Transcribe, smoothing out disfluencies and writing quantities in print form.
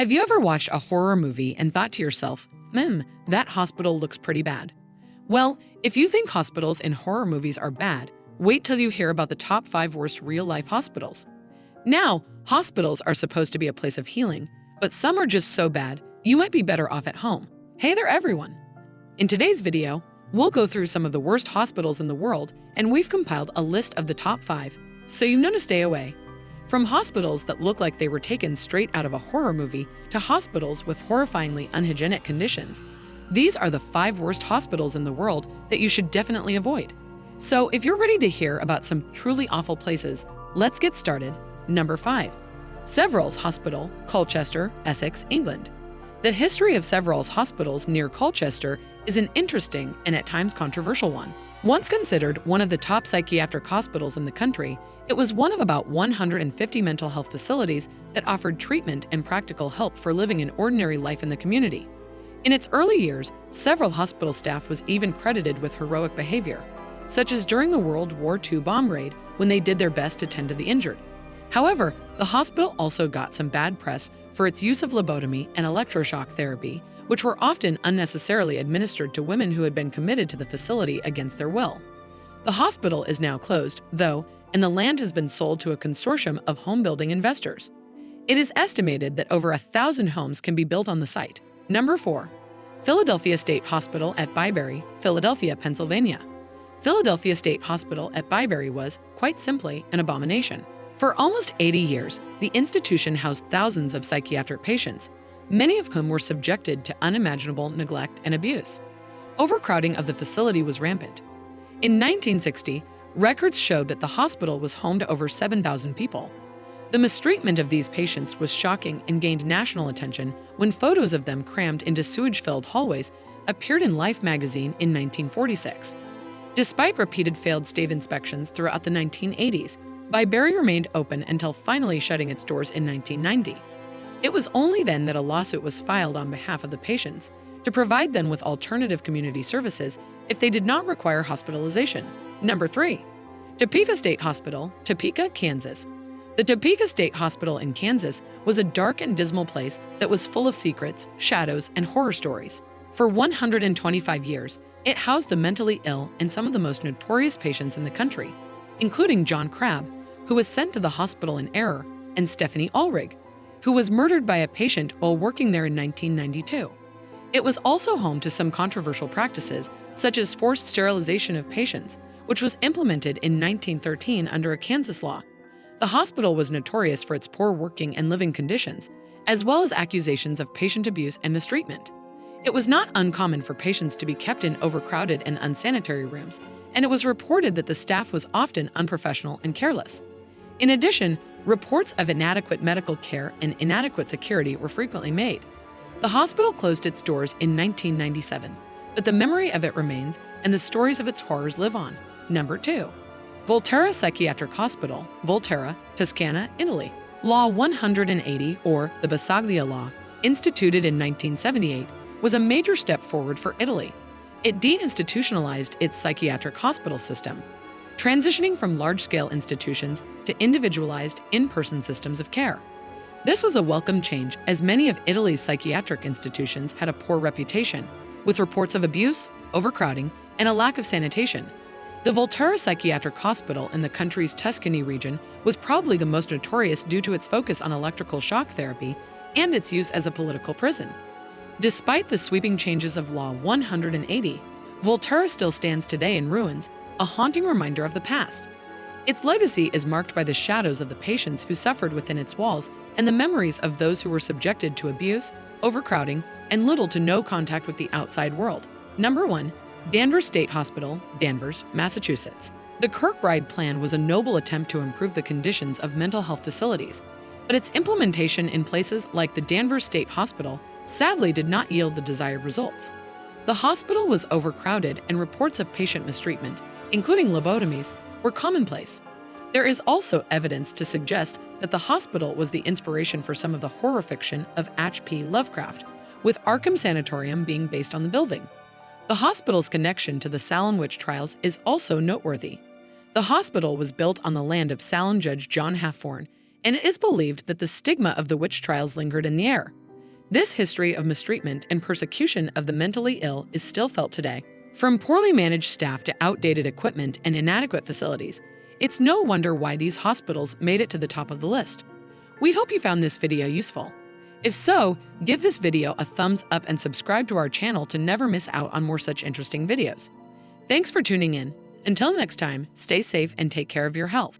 Have you ever watched a horror movie and thought to yourself, that hospital looks pretty bad? Well, if you think hospitals in horror movies are bad, wait till you hear about the top 5 worst real-life hospitals. Now, hospitals are supposed to be a place of healing, but some are just so bad, you might be better off at home. Hey there, everyone! In today's video, we'll go through some of the worst hospitals in the world, and we've compiled a list of the top 5, so you know to stay away. From hospitals that look like they were taken straight out of a horror movie to hospitals with horrifyingly unhygienic conditions, these are the 5 worst hospitals in the world that you should definitely avoid. So if you're ready to hear about some truly awful places, let's get started. Number 5. Severals Hospital, Colchester, Essex, England. The history of Severals hospitals near Colchester is an interesting and at times controversial one. Once considered one of the top psychiatric hospitals in the country, it was one of about 150 mental health facilities that offered treatment and practical help for living an ordinary life in the community. In its early years, several hospital staff was even credited with heroic behavior, such as during the World War II bomb raid when they did their best to tend to the injured. However, the hospital also got some bad press for its use of lobotomy and electroshock therapy, which were often unnecessarily administered to women who had been committed to the facility against their will. The hospital is now closed, though, and the land has been sold to a consortium of home-building investors. It is estimated that over 1,000 homes can be built on the site. Number 4. Philadelphia State Hospital at Byberry, Philadelphia, Pennsylvania. Philadelphia State Hospital at Byberry was, quite simply, an abomination. For almost 80 years, the institution housed thousands of psychiatric patients, many of whom were subjected to unimaginable neglect and abuse. Overcrowding of the facility was rampant. In 1960, records showed that the hospital was home to over 7,000 people. The mistreatment of these patients was shocking and gained national attention when photos of them crammed into sewage-filled hallways appeared in Life magazine in 1946. Despite repeated failed state inspections throughout the 1980s, Byberry remained open until finally shutting its doors in 1990. It was only then that a lawsuit was filed on behalf of the patients to provide them with alternative community services if they did not require hospitalization. Number 3. Topeka State Hospital, Topeka, Kansas. The Topeka State Hospital in Kansas was a dark and dismal place that was full of secrets, shadows, and horror stories. For 125 years, it housed the mentally ill and some of the most notorious patients in the country, including John Crabb, who was sent to the hospital in error, and Stephanie Ulrich, who was murdered by a patient while working there in 1992. It was also home to some controversial practices, such as forced sterilization of patients, which was implemented in 1913 under a Kansas law. The hospital was notorious for its poor working and living conditions, as well as accusations of patient abuse and mistreatment. It was not uncommon for patients to be kept in overcrowded and unsanitary rooms, and it was reported that the staff was often unprofessional and careless. In addition, reports of inadequate medical care and inadequate security were frequently made. The hospital closed its doors in 1997, but the memory of it remains and the stories of its horrors live on. Number 2. Volterra Psychiatric Hospital, Volterra, Toscana, Italy. Law 180, or the Basaglia Law, instituted in 1978, was a major step forward for Italy. It deinstitutionalized its psychiatric hospital system, transitioning from large-scale institutions to individualized, in-person systems of care. This was a welcome change, as many of Italy's psychiatric institutions had a poor reputation, with reports of abuse, overcrowding, and a lack of sanitation. The Volterra Psychiatric Hospital in the country's Tuscany region was probably the most notorious due to its focus on electrical shock therapy and its use as a political prison. Despite the sweeping changes of Law 180, Volterra still stands today in ruins, a haunting reminder of the past. Its legacy is marked by the shadows of the patients who suffered within its walls and the memories of those who were subjected to abuse, overcrowding, and little to no contact with the outside world. Number 1. Danvers State Hospital, Danvers, Massachusetts. The Kirkbride Plan was a noble attempt to improve the conditions of mental health facilities, but its implementation in places like the Danvers State Hospital sadly did not yield the desired results. The hospital was overcrowded and reports of patient mistreatment, including lobotomies, were commonplace. There is also evidence to suggest that the hospital was the inspiration for some of the horror fiction of H.P. Lovecraft, with Arkham Sanatorium being based on the building. The hospital's connection to the Salem witch trials is also noteworthy. The hospital was built on the land of Salem Judge John Hathorne, and it is believed that the stigma of the witch trials lingered in the air. This history of mistreatment and persecution of the mentally ill is still felt today. From poorly managed staff to outdated equipment and inadequate facilities, it's no wonder why these hospitals made it to the top of the list. We hope you found this video useful. If so, give this video a thumbs up and subscribe to our channel to never miss out on more such interesting videos. Thanks for tuning in. Until next time, stay safe and take care of your health.